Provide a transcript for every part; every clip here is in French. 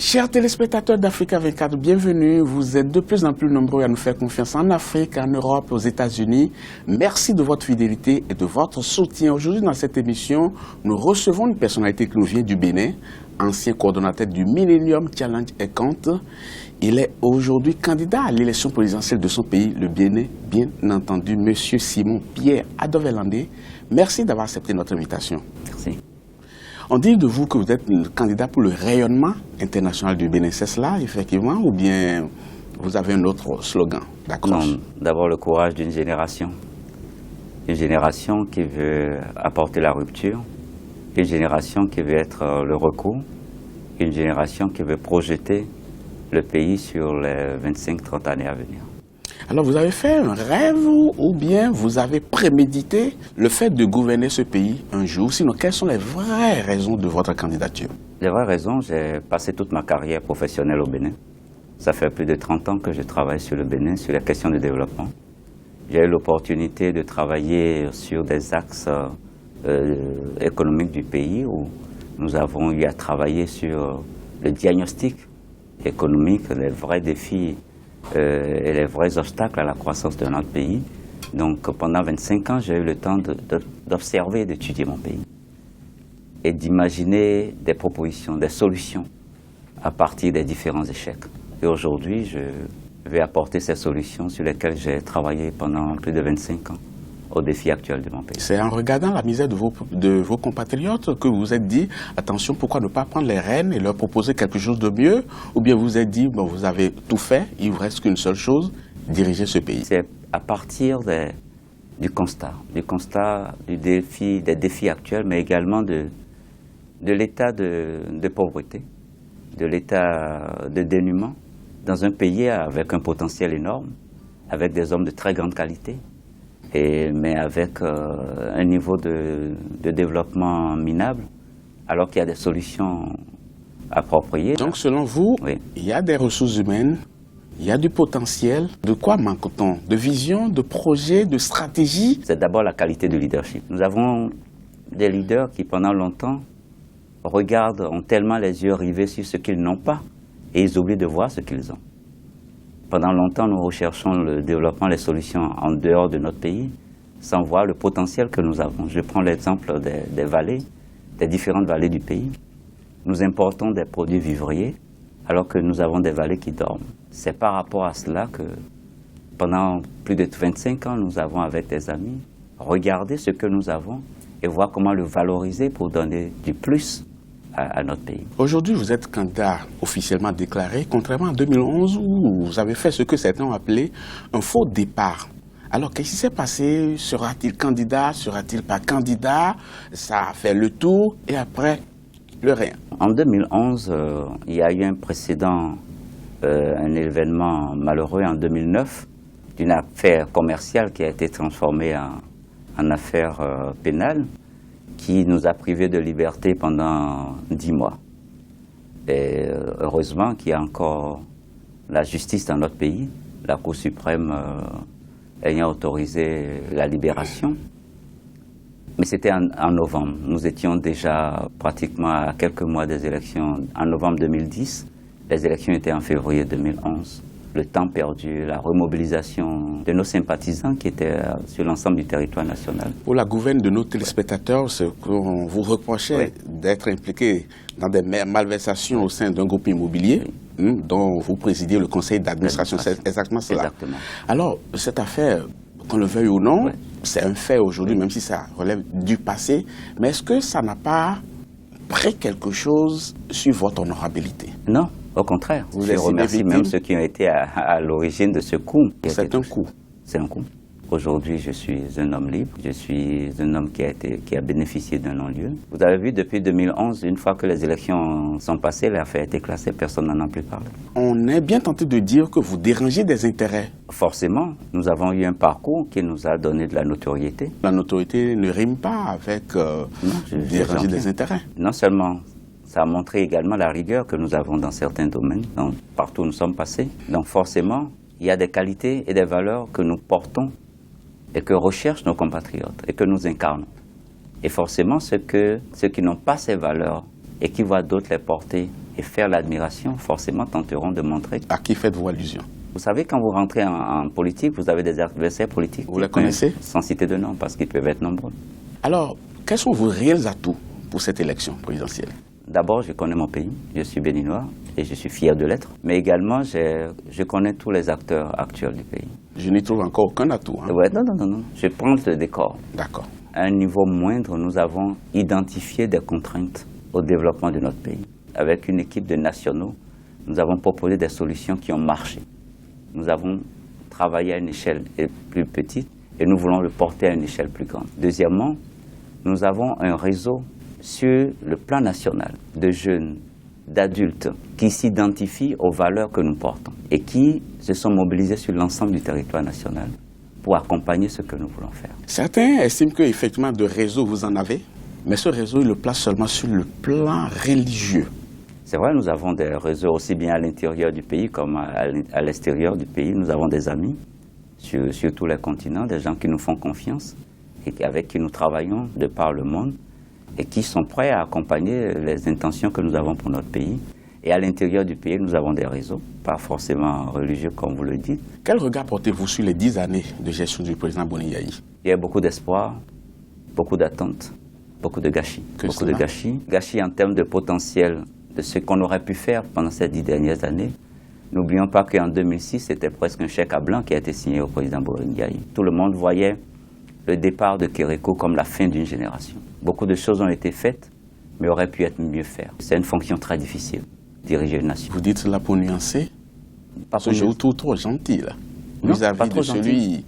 Chers téléspectateurs d'Africa 24, bienvenue. Vous êtes de plus en plus nombreux à nous faire confiance en Afrique, en Europe, aux États-Unis. Merci de votre fidélité et de votre soutien. Aujourd'hui, dans cette émission, nous recevons une personnalité qui nous vient du Bénin, ancien coordonnateur du Millennium Challenge et Compte. Il est aujourd'hui candidat à l'élection présidentielle de son pays, le Bénin, bien entendu, Monsieur Simon Pierre Adovelandé. Merci d'avoir accepté notre invitation. Merci. On dit de vous que vous êtes le candidat pour le rayonnement international du Bénin. C'est cela, effectivement, ou bien vous avez un autre slogan d'accroche? Non, d'abord le courage d'une génération. Une génération qui veut apporter la rupture, une génération qui veut être le recours, une génération qui veut projeter le pays sur les 25-30 années à venir. Alors vous avez fait un rêve ou bien vous avez prémédité le fait de gouverner ce pays un jour? Sinon, quelles sont les vraies raisons de votre candidature? Les vraies raisons, j'ai passé toute ma carrière professionnelle au Bénin. Ça fait plus de 30 ans que je travaille sur le Bénin, sur les questions de développement. J'ai eu l'opportunité de travailler sur des axes économiques du pays où nous avons eu à travailler sur le diagnostic économique, les vrais défis et les vrais obstacles à la croissance de notre pays. Donc pendant 25 ans, j'ai eu le temps d'observer et d'étudier mon pays et d'imaginer des propositions, des solutions à partir des différents échecs. Et aujourd'hui, je vais apporter ces solutions sur lesquelles j'ai travaillé pendant plus de 25 ans aux défis actuels de mon pays. C'est en regardant la misère de vos compatriotes que vous vous êtes dit, attention, pourquoi ne pas prendre les rênes et leur proposer quelque chose de mieux? Ou bien vous vous êtes dit, bon, vous avez tout fait, il vous reste qu'une seule chose, diriger ce pays? C'est à partir du constat des défis actuels, mais également de l'état de pauvreté, de l'état de dénuement, dans un pays avec un potentiel énorme, avec des hommes de très grande qualité, mais avec un niveau de développement minable, alors qu'il y a des solutions appropriées. Donc selon vous, oui, il y a des ressources humaines, il y a du potentiel. De quoi manque-t-on? De vision, de projet, de stratégie? C'est d'abord la qualité du leadership. Nous avons des leaders qui pendant longtemps ont tellement les yeux rivés sur ce qu'ils n'ont pas et ils oublient de voir ce qu'ils ont. Pendant longtemps, nous recherchons le développement, les solutions en dehors de notre pays, sans voir le potentiel que nous avons. Je prends l'exemple des vallées, des différentes vallées du pays. Nous importons des produits vivriers, alors que nous avons des vallées qui dorment. C'est par rapport à cela que, pendant plus de 25 ans, nous avons, avec des amis, regardé ce que nous avons et voir comment le valoriser pour donner du plus à notre pays. Aujourd'hui, vous êtes candidat officiellement déclaré, contrairement à 2011 où vous avez fait ce que certains ont appelé un faux départ. Alors, qu'est-ce qui s'est passé? Sera-t-il candidat? Sera-t-il pas candidat? Ça a fait le tour et après, plus rien. En 2011, il y a eu un précédent, un événement malheureux en 2009, d'une affaire commerciale qui a été transformée en affaire pénale, qui nous a privés de liberté pendant 10 mois. Et heureusement qu'il y a encore la justice dans notre pays, la Cour suprême ayant autorisé la libération. Mais c'était en novembre. Nous étions déjà pratiquement à quelques mois des élections. En novembre 2010, les élections étaient en février 2011. Le temps perdu, la remobilisation de nos sympathisants qui étaient sur l'ensemble du territoire national. Pour la gouverne de nos téléspectateurs, c'est qu'on vous reprochait d'être impliqué dans des malversations au sein d'un groupe immobilier dont vous présidiez le conseil d'administration. C'est exactement cela. Exactement. Alors, cette affaire, qu'on le veuille ou non, c'est un fait aujourd'hui, même si ça relève du passé. Mais est-ce que ça n'a pas pris quelque chose sur votre honorabilité? Non. Au contraire, je remercie même ceux qui ont été à l'origine de ce coup. C'est un coup. C'est un coup. Aujourd'hui, je suis un homme libre. Je suis un homme qui a bénéficié d'un non-lieu. Vous avez vu, depuis 2011, une fois que les élections sont passées, l'affaire a été classée, personne n'en a plus parlé. On est bien tenté de dire que vous dérangez des intérêts. Forcément, nous avons eu un parcours qui nous a donné de la notoriété. La notoriété ne rime pas avec déranger des intérêts. Non seulement, ça a montré également la rigueur que nous avons dans certains domaines, partout où nous sommes passés. Donc forcément, il y a des qualités et des valeurs que nous portons et que recherchent nos compatriotes et que nous incarnons. Et forcément, ceux qui n'ont pas ces valeurs et qui voient d'autres les porter et faire l'admiration, forcément tenteront de montrer. À qui faites-vous allusion? Vous savez, quand vous rentrez en politique, vous avez des adversaires politiques. Vous les connaissez? Sans citer de nom, parce qu'ils peuvent être nombreux. Alors, quels sont vos réels atouts pour cette élection présidentielle? D'abord, je connais mon pays, je suis béninois et je suis fier de l'être. Mais également, je connais tous les acteurs actuels du pays. Je n'y trouve encore aucun atout. Hein? Ouais, non. Je prends le décor. D'accord. À un niveau moindre, nous avons identifié des contraintes au développement de notre pays. Avec une équipe de nationaux, nous avons proposé des solutions qui ont marché. Nous avons travaillé à une échelle plus petite et nous voulons le porter à une échelle plus grande. Deuxièmement, nous avons un réseau sur le plan national de jeunes, d'adultes qui s'identifient aux valeurs que nous portons et qui se sont mobilisés sur l'ensemble du territoire national pour accompagner ce que nous voulons faire. Certains estiment qu'effectivement de réseau vous en avez, mais ce réseau il le place seulement sur le plan religieux. C'est vrai, nous avons des réseaux aussi bien à l'intérieur du pays comme à l'extérieur du pays. Nous avons des amis sur tous les continents, des gens qui nous font confiance et avec qui nous travaillons de par le monde et qui sont prêts à accompagner les intentions que nous avons pour notre pays. Et à l'intérieur du pays, nous avons des réseaux, pas forcément religieux comme vous le dites. Quel regard portez-vous sur les 10 années de gestion du président Boni Yayi? Il y a beaucoup d'espoir, beaucoup d'attentes, beaucoup de gâchis. Beaucoup de gâchis. Gâchis en termes de potentiel de ce qu'on aurait pu faire pendant ces 10 dernières années. N'oublions pas qu'en 2006, c'était presque un chèque à blanc qui a été signé au président Boni Yayi. Tout le monde voyait le départ de Kérékou comme la fin d'une génération. Beaucoup de choses ont été faites, mais auraient pu être mieux faites. C'est une fonction très difficile, diriger une nation. Vous dites cela pour nuancer? Parce que je vous trouve trop gentil, là. Vis-à-vis de celui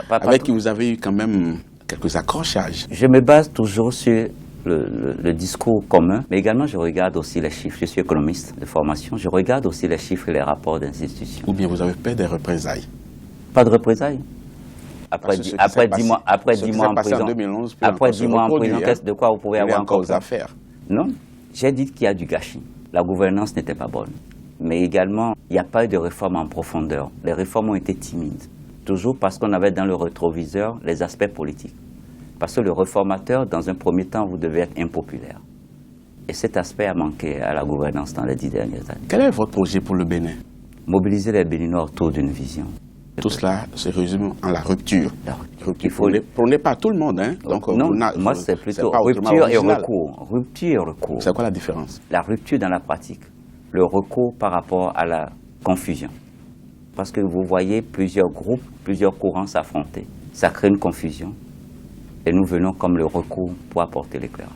avec qui vous avez eu quand même quelques accrochages. Je me base toujours sur le discours commun, mais également je regarde aussi les chiffres. Je suis économiste de formation, je regarde aussi les chiffres et les rapports d'institutions. Ou bien vous avez peur des représailles? Pas de représailles. Après 10 mois en prison, de quoi vous pouvez avoir encore affaires? Non, j'ai dit qu'il y a du gâchis. La gouvernance n'était pas bonne. Mais également, il n'y a pas eu de réforme en profondeur. Les réformes ont été timides. Toujours parce qu'on avait dans le rétroviseur les aspects politiques. Parce que le réformateur, dans un premier temps, vous devez être impopulaire. Et cet aspect a manqué à la gouvernance dans les 10 dernières années. Quel est votre projet pour le Bénin? Mobiliser les Béninois autour d'une vision. Tout cela se résume en la rupture. Il faut prônez pas tout le monde, hein? Donc, non, moi c'est plutôt rupture et recours. Rupture et recours. C'est quoi la différence? La rupture dans la pratique. Le recours par rapport à la confusion. Parce que vous voyez plusieurs groupes, plusieurs courants s'affronter. Ça crée une confusion. Et nous venons comme le recours pour apporter l'éclairage.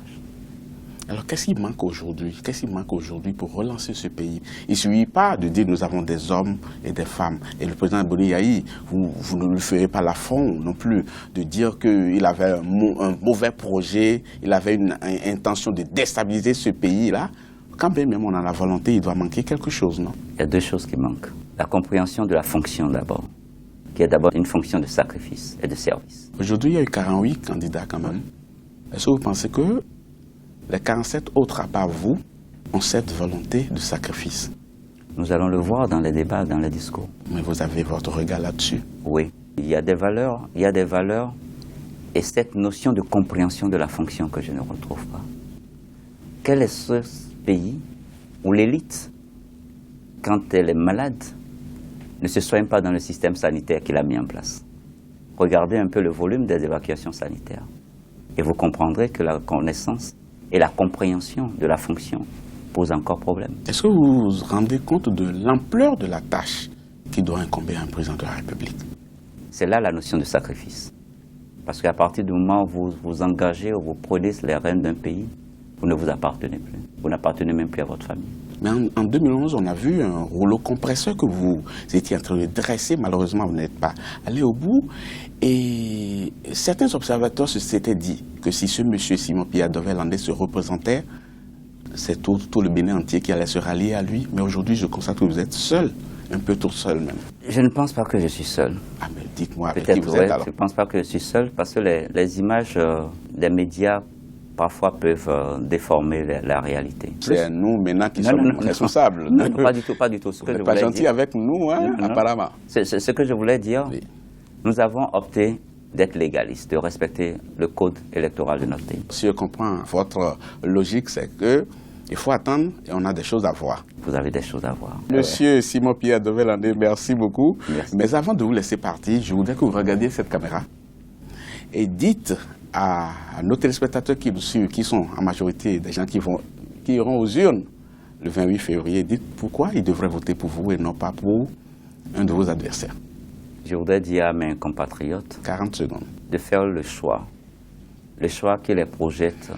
Alors, qu'est-ce qui manque aujourd'hui? Qu'est-ce qui manque aujourd'hui pour relancer ce pays? Il ne suffit pas de dire nous avons des hommes et des femmes. Et le président Boni Yayi, vous ne lui ferez pas l'affront non plus de dire qu'il avait un mauvais projet, il avait une intention de déstabiliser ce pays-là. Quand bien même on a la volonté, il doit manquer quelque chose, non? Il y a deux choses qui manquent. La compréhension de la fonction d'abord, qui est d'abord une fonction de sacrifice et de service. Aujourd'hui, il y a eu 48 candidats quand même. Est-ce que vous pensez que les 47 autres, à part vous, ont cette volonté de sacrifice? Nous allons le voir dans les débats, dans les discours. Mais vous avez votre regard là-dessus? Oui. Il y a des valeurs et cette notion de compréhension de la fonction que je ne retrouve pas. Quel est ce pays où l'élite, quand elle est malade, ne se soigne pas dans le système sanitaire qu'il a mis en place? Regardez un peu le volume des évacuations sanitaires et vous comprendrez que la connaissance et la compréhension de la fonction pose encore problème. Est-ce que vous vous rendez compte de l'ampleur de la tâche qui doit incomber à un président de la République? C'est là la notion de sacrifice. Parce qu'à partir du moment où vous vous engagez, où vous prenez les rênes d'un pays, vous ne vous appartenez plus. Vous n'appartenez même plus à votre famille. Mais en 2011, on a vu un rouleau compresseur que vous étiez en train de dresser. Malheureusement, vous n'êtes pas allé au bout. Et certains observateurs se s'étaient dit que si ce monsieur Simon Pierre Dovel-Landais se représentait, c'est tout le Bénin entier qui allait se rallier à lui. Mais aujourd'hui, je constate que vous êtes seul, un peu tout seul même. Je ne pense pas que je suis seul. Ah, mais dites-moi avec qui vous êtes alors? Je ne pense pas que je suis seul parce que les images des médias parfois peuvent déformer la réalité. C'est nous maintenant qui sommes responsables. Non, pas du tout, pas du tout. Vous n'êtes pas gentil avec nous, hein, apparemment. C'est ce que je voulais dire. Oui. Nous avons opté d'être légalistes, de respecter le code électoral de notre pays. Si je comprends votre logique, c'est que Il faut attendre et on a des choses à voir. Vous avez des choses à voir. Monsieur Simon-Pierre Develandé, merci beaucoup. Merci. Mais avant de vous laisser partir, je voudrais que vous regardiez cette caméra et dites à nos téléspectateurs qui nous suivent, qui sont en majorité des gens qui iront aux urnes le 28 février, dites pourquoi ils devraient voter pour vous et non pas pour un de vos adversaires. Je voudrais dire à mes compatriotes 40 secondes. de faire le choix qui les projette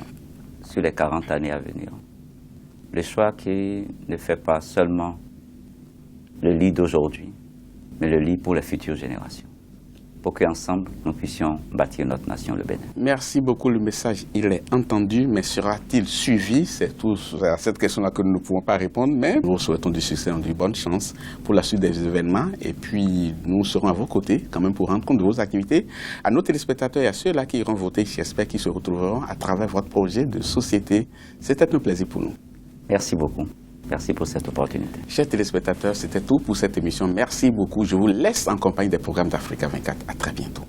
sur les 40 années à venir. Le choix qui ne fait pas seulement le lit d'aujourd'hui, mais le lit pour les futures générations, pour qu'ensemble, nous puissions bâtir notre nation, le Bénin. Merci beaucoup, le message, il est entendu, mais sera-t-il suivi? C'est tout à cette question-là que nous ne pouvons pas répondre, mais nous vous souhaitons du succès et de bonne chance pour la suite des événements, et puis nous serons à vos côtés, quand même, pour rendre compte de vos activités. À nos téléspectateurs et à ceux-là qui iront voter, j'espère qu'ils se retrouveront à travers votre projet de société. C'était un plaisir pour nous. Merci beaucoup. Merci pour cette opportunité. Chers téléspectateurs, c'était tout pour cette émission. Merci beaucoup. Je vous laisse en compagnie des programmes d'Africa 24. À très bientôt.